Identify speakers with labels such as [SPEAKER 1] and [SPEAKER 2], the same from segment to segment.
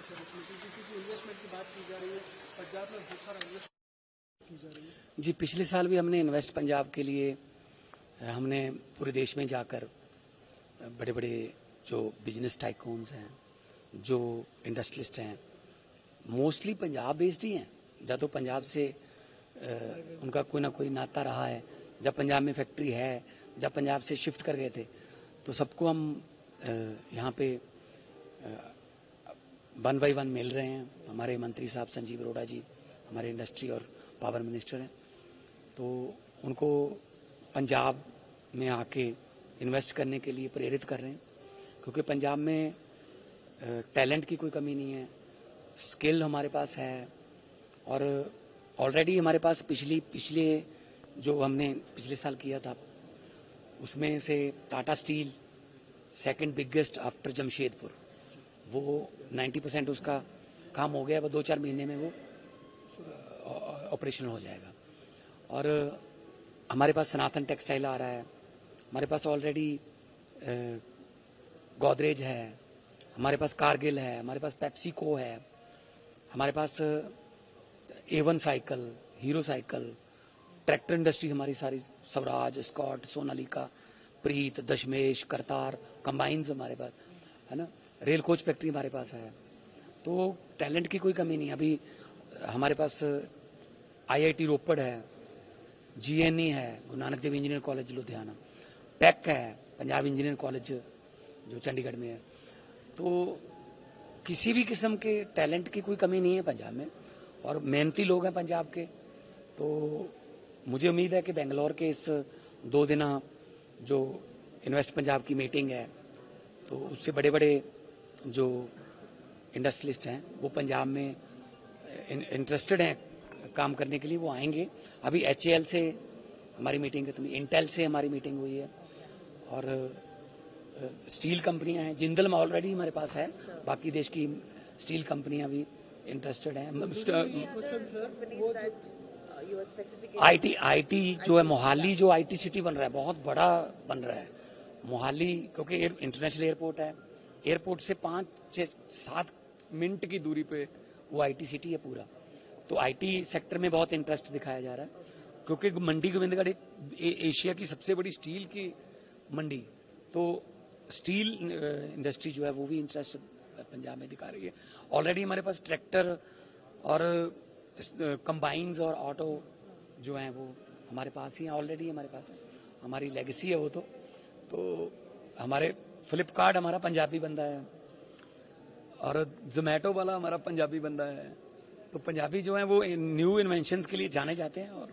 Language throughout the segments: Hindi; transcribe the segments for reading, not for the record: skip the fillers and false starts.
[SPEAKER 1] सर इसमें, क्योंकि इन्वेस्टमेंट की बात की जा रही है, पंजाब में बहुत सारा इन्वेस्टमेंट की जा रही है।
[SPEAKER 2] जी, पिछले साल भी हमने इन्वेस्ट पंजाब के लिए हमने पूरे देश में जाकर बड़े बड़े जो बिजनेस टाइकून्स हैं, जो इंडस्ट्रियलिस्ट हैं, मोस्टली पंजाब बेस्ड ही हैं। या तो पंजाब से उनका कोई ना कोई नाता रहा है, जब पंजाब में फैक्ट्री है, जब पंजाब से शिफ्ट कर गए थे, तो सबको हम यहाँ पे 1 by 1 मिल रहे हैं। हमारे मंत्री साहब संजीव अरोड़ा जी हमारे इंडस्ट्री और पावर मिनिस्टर हैं, तो उनको पंजाब में आके इन्वेस्ट करने के लिए प्रेरित कर रहे हैं, क्योंकि पंजाब में टैलेंट की कोई कमी नहीं है, स्किल हमारे पास है। और ऑलरेडी हमारे पास पिछले जो हमने पिछले साल किया था, उसमें से Tata steel second biggest after Jamshedpur, वो 90% उसका काम हो गया, वो 2-4 महीने में वो ऑपरेशनल हो जाएगा। और हमारे पास सनातन टेक्सटाइल आ रहा है, हमारे पास ऑलरेडी गोदरेज है, हमारे पास कारगिल है, हमारे पास पेप्सिको है, हमारे पास A1 cycle, hero cycle, tractor industry हमारी सारी, स्वराज, स्कॉट, सोनालिका, प्रीत, दशमेश, करतार, कंबाइंस हमारे पास है ना, रेल कोच फैक्ट्री हमारे पास है। तो टैलेंट की कोई कमी नहीं। अभी हमारे पास IIT रोपड़ है, GNE है, Guru Nanak Dev engineer college Ludhiana, pack है, पंजाब इंजीनियर कॉलेज जो चंडीगढ़ में है। तो किसी भी किस्म के टैलेंट की कोई कमी नहीं है पंजाब में, और मेहनती लोग हैं पंजाब के। तो मुझे उम्मीद है कि बेंगलोर के इस 2 दिना जो इन्वेस्ट पंजाब की मीटिंग है, तो उससे बड़े बड़े जो इंडस्ट्रियलिस्ट हैं वो पंजाब में इंटरेस्टेड हैं काम करने के लिए, वो आएंगे। अभी HAL से हमारी मीटिंग है, इंटेल से हमारी मीटिंग हुई है, और स्टील कंपनियां हैं, जिंदल में ऑलरेडी हमारे पास है, बाकी देश की स्टील कंपनियां भी इंटरेस्टेड हैं। IT जो है, मोहाली जो IT सिटी बन रहा है, बहुत बड़ा बन रहा है मोहाली, क्योंकि इंटरनेशनल एयरपोर्ट है, एयरपोर्ट से 5-6-7 मिनट की दूरी पे वो IT सिटी है पूरा। तो IT सेक्टर में बहुत इंटरेस्ट दिखाया जा रहा है, क्योंकि मंडी गोविंदगढ़ एशिया की सबसे बड़ी स्टील की मंडी, तो स्टील इंडस्ट्री जो है वो भी इंटरेस्ट पंजाब में दिखा रही है। ऑलरेडी हमारे पास ट्रैक्टर और कंबाइंस और ऑटो जो हैं वो हमारे पास ही ऑलरेडी हमारे पास है, हमारी लेगेसी है वो। तो हमारे फ्लिपकार्ट हमारा पंजाबी बंदा है, और जोमेटो वाला हमारा पंजाबी बंदा है। तो पंजाबी जो है वो न्यू इन्वेंशंस के लिए जाने जाते हैं। और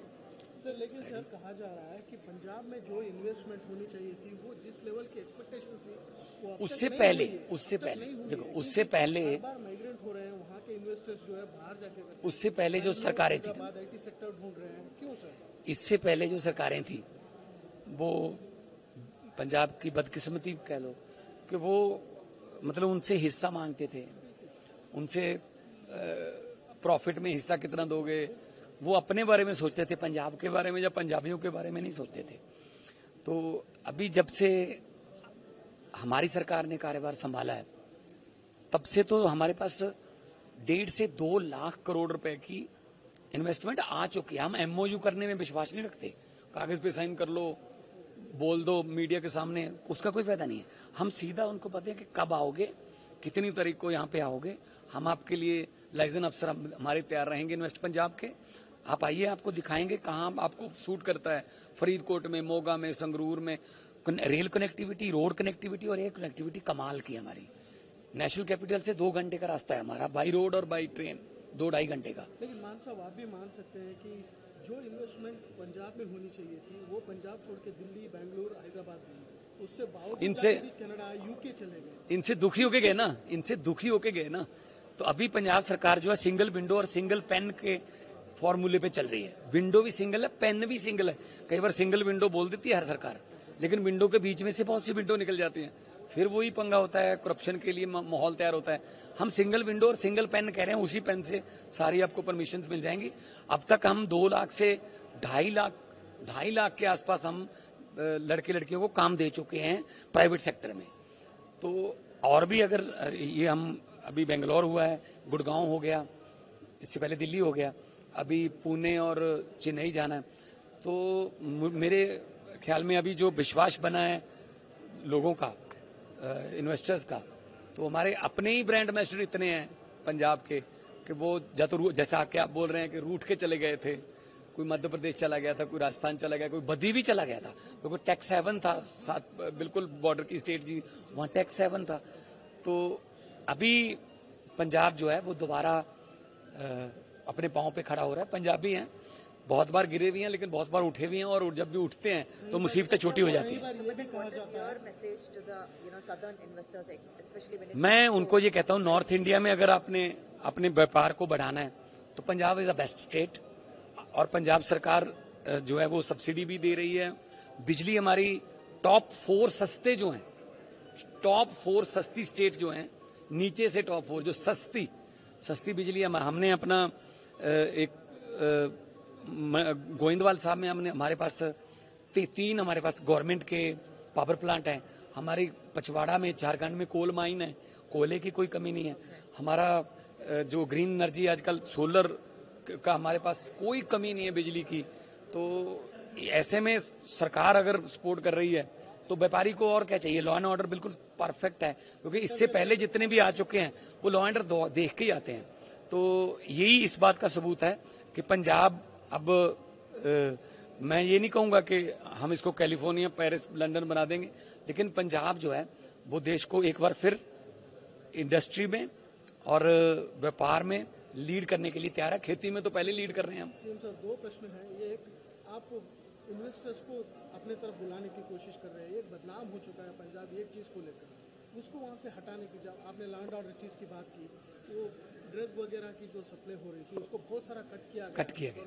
[SPEAKER 1] सर, लेकिन सर कहा जा रहा है कि पंजाब में जो इन्वेस्टमेंट होनी चाहिए थी, वो जिस लेवल की एक्सपेक्टेशन थी, वो
[SPEAKER 2] उससे पहले देखो, उससे पहले
[SPEAKER 1] माइग्रेट हो रहे हैं वहाँ के इन्वेस्टर्स जो है बाहर जाके,
[SPEAKER 2] उससे पहले जो सरकारें थी,
[SPEAKER 1] IT सेक्टर ढूंढ रहे हैं, क्यों सर?
[SPEAKER 2] इससे पहले जो सरकारें थी वो पंजाब की बदकिस्मती कह लो कि वो मतलब उनसे हिस्सा मांगते थे, उनसे प्रॉफिट में हिस्सा कितना दोगे, वो अपने बारे में सोचते थे, पंजाब के बारे में या पंजाबियों के बारे में नहीं सोचते थे। तो अभी जब से हमारी सरकार ने कार्यभार संभाला है, तब से तो हमारे पास 1.5 से 2 लाख करोड़ रुपए की इन्वेस्टमेंट आ चुकी है। हम MOU करने में विश्वास नहीं रखते, कागज पे साइन कर लो, बोल दो मीडिया के सामने, उसका कोई फायदा नहीं है। हम सीधा उनको पता है कि कब आओगे, कितनी तारीख को यहाँ पे आओगे, हम आपके लिए लाइसेंस अफसर हमारे तैयार रहेंगे इन्वेस्ट पंजाब के, आप आइए, आपको दिखाएंगे कहाँ आपको सूट करता है। फरीदकोट में, मोगा में, संगरूर में रेल कनेक्टिविटी, रोड कनेक्टिविटी और एयर कनेक्टिविटी कमाल की हमारी। नेशनल कैपिटल से 2 घंटे का रास्ता है हमारा, बाई रोड और बाई ट्रेन 2-2.5 घंटे का।
[SPEAKER 1] लेकिन मान साहब, आप भी मान सकते हैं कि जो इन्वेस्टमेंट पंजाब में होनी चाहिए थी, वो पंजाब छोड़ के दिल्ली, बेंगलुरु, हैदराबाद गई, उससे बावजूद
[SPEAKER 2] इनसे
[SPEAKER 1] कनाडा, UK चले गए।
[SPEAKER 2] इनसे दुखी होके गए ना। तो अभी पंजाब सरकार जो है सिंगल विंडो और सिंगल पेन के फॉर्मूले पे चल रही है। विंडो भी सिंगल है, पेन भी सिंगल है। कई बार सिंगल विंडो बोल देती है हर सरकार, लेकिन विंडो के बीच में से बहुत सी विंडो निकल जाती हैं, फिर वही पंगा होता है, करप्शन के लिए माहौल तैयार होता है। हम सिंगल विंडो और सिंगल पेन कह रहे हैं, उसी पेन से सारी आपको परमिशंस मिल जाएंगी। अब तक हम 2 लाख से 2.5 लाख के आसपास हम लड़के लड़कियों को काम दे चुके हैं प्राइवेट सेक्टर में। तो और भी अगर ये हम अभी बेंगलोर हुआ है, गुड़गांव हो गया, इससे पहले दिल्ली हो गया, अभी पुणे और चेन्नई जाना है। तो मेरे ख्याल में अभी जो विश्वास बना है लोगों का, इन्वेस्टर्स का, तो हमारे अपने ही ब्रांड एम्बेसडर इतने हैं पंजाब के कि वो जैसा कि आप बोल रहे हैं कि रूट के चले गए थे, कोई मध्य प्रदेश चला गया था, कोई राजस्थान चला गया, कोई बद्दी भी चला गया था, क्योंकि टैक्स हेवन था, साथ बिल्कुल बॉर्डर की स्टेट जी, वहाँ टैक्स हेवन था। तो अभी पंजाब जो है वो दोबारा अपने पांव पे खड़ा हो रहा है। पंजाबी हैं, बहुत बार गिरे भी हैं, लेकिन बहुत बार उठे भी हैं, और जब भी उठते हैं तो मुसीबतें छोटी हो जाती हैं। मैं उनको ये कहता हूँ, नॉर्थ इंडिया में अगर आपने अपने व्यापार को बढ़ाना है तो Punjab is a best state, और पंजाब सरकार जो है वो सब्सिडी भी दे रही है। बिजली हमारी टॉप 4 सस्ते जो हैं, टॉप 4 सस्ती स्टेट जो हैं, नीचे से टॉप 4 जो सस्ती बिजली है। हमने अपना एक गोविंदवाल साहब में हमारे पास 3 हमारे पास गवर्नमेंट के पावर प्लांट हैं। हमारी पचवाड़ा में, झारखंड में कोल माइन है, कोयले की कोई कमी नहीं है। हमारा जो ग्रीन एनर्जी आजकल सोलर का, हमारे पास कोई कमी नहीं है बिजली की। तो ऐसे में सरकार अगर सपोर्ट कर रही है तो व्यापारी को और क्या चाहिए। लॉ एंड ऑर्डर बिल्कुल परफेक्ट है, क्योंकि इससे पहले जितने भी आ चुके हैं वो लॉ एंड ऑर्डर देख के ही आते हैं। तो यही इस बात का सबूत है कि पंजाब अब मैं ये नहीं कहूंगा कि हम इसको कैलिफोर्निया, पेरिस, लंदन बना देंगे, लेकिन पंजाब जो है वो देश को एक बार फिर इंडस्ट्री में और व्यापार में लीड करने के लिए तैयार है। खेती में तो पहले लीड कर रहे हैं हम।
[SPEAKER 1] सीएम सर, 2 प्रश्न हैं। ये एक, आप इन्वेस्टर्स को अपने तरफ बुलाने की कोशिश कर रहे हैं, एक बदनाम हो चुका है पंजाब एक चीज को लेकर, उसको वहां से हटाने की, जब आपने लैंड ऑर्डर चीज की बात की, वो ड्रग वगैरह की जो सप्लाई हो रही थी उसको बहुत सारा कट किया गया।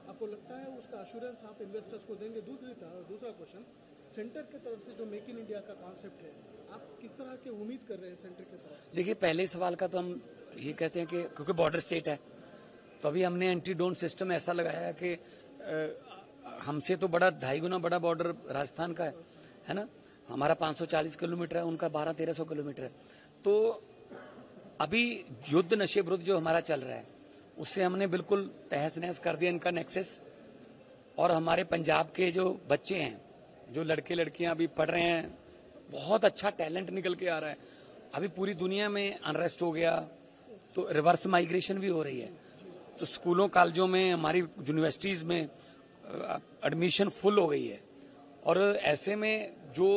[SPEAKER 1] आपको लगता है उसका अश्योरेंस आप इन्वेस्टर्स को देंगे? दूसरा क्वेश्चन, सेंटर की तरफ से जो मेक इन इंडिया का कॉन्सेप्ट है, आप किस तरह की उम्मीद कर रहे हैं सेंटर की तरफ?
[SPEAKER 2] देखिए, पहले सवाल का तो हम ये कहते हैं कि क्योंकि बॉर्डर स्टेट है तो अभी हमने एंटी ड्रोन सिस्टम ऐसा लगाया है कि हमसे तो बड़ा 2.5 गुना बड़ा बॉर्डर राजस्थान का है ना। हमारा 540 किलोमीटर है, उनका 1200-1300 किलोमीटर है। तो अभी युद्ध नशे विरुद्ध जो हमारा चल रहा है उससे हमने बिल्कुल तहस नहस कर दिया इनका नेक्सस। और हमारे पंजाब के जो बच्चे हैं, जो लड़के लड़कियां अभी पढ़ रहे हैं, बहुत अच्छा टैलेंट निकल के आ रहा है। अभी पूरी दुनिया में अनरेस्ट हो गया तो रिवर्स माइग्रेशन भी हो रही है। तो स्कूलों कॉलेजों में, हमारी यूनिवर्सिटीज में एडमिशन फुल हो गई है। और ऐसे में जो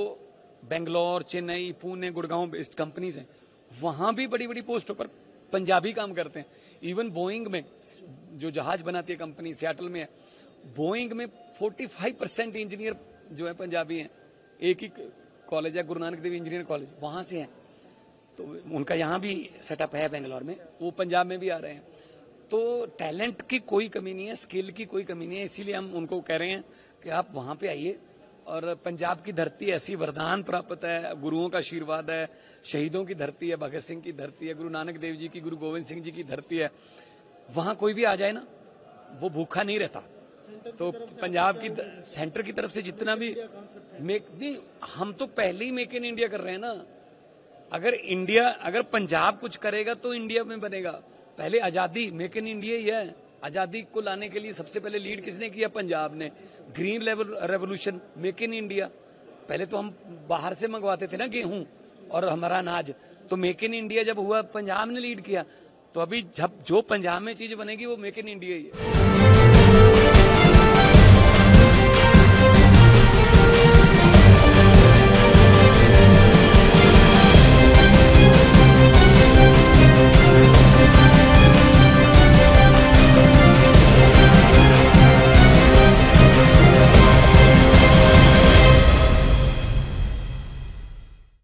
[SPEAKER 2] बेंगलोर, चेन्नई, पुणे, गुड़गांव बेस्ड कंपनीज हैं, वहां भी बड़ी बड़ी पोस्टों पर पंजाबी काम करते हैं। इवन बोइंग में, जो जहाज बनाती है कंपनी सियाटल में है, बोइंग में 45% इंजीनियर जो है पंजाबी हैं। एक ही कॉलेज है, गुरु नानक देव इंजीनियर कॉलेज, वहां से है। तो उनका यहाँ भी सेटअप है बेंगलोर में, वो पंजाब में भी आ रहे हैं। तो टैलेंट की कोई कमी नहीं है, स्किल की कोई कमी नहीं है। इसीलिए हम उनको कह रहे हैं कि आप वहां पे आइए। और पंजाब की धरती ऐसी वरदान प्राप्त है, गुरुओं का आशीर्वाद है, शहीदों की धरती है, भगत सिंह की धरती है, गुरु नानक देव जी की, गुरु गोविंद सिंह जी की धरती है। वहां कोई भी आ जाए ना, वो भूखा नहीं रहता। तो पंजाब की सेंटर की तरफ से जितना भी हम तो पहले ही मेक इन इंडिया कर रहे हैं ना। अगर पंजाब कुछ करेगा तो इंडिया में बनेगा। पहले आजादी, मेक इन इंडिया ही है। आजादी को लाने के लिए सबसे पहले लीड किसने किया? पंजाब ने। Green revolution, make in India. पहले तो हम बाहर से मंगवाते थे ना गेहूं और हमारा अनाज, तो मेक इन इंडिया जब हुआ पंजाब ने लीड किया। तो अभी जब जो पंजाब में चीज बनेगी वो मेक इन इंडिया ही है।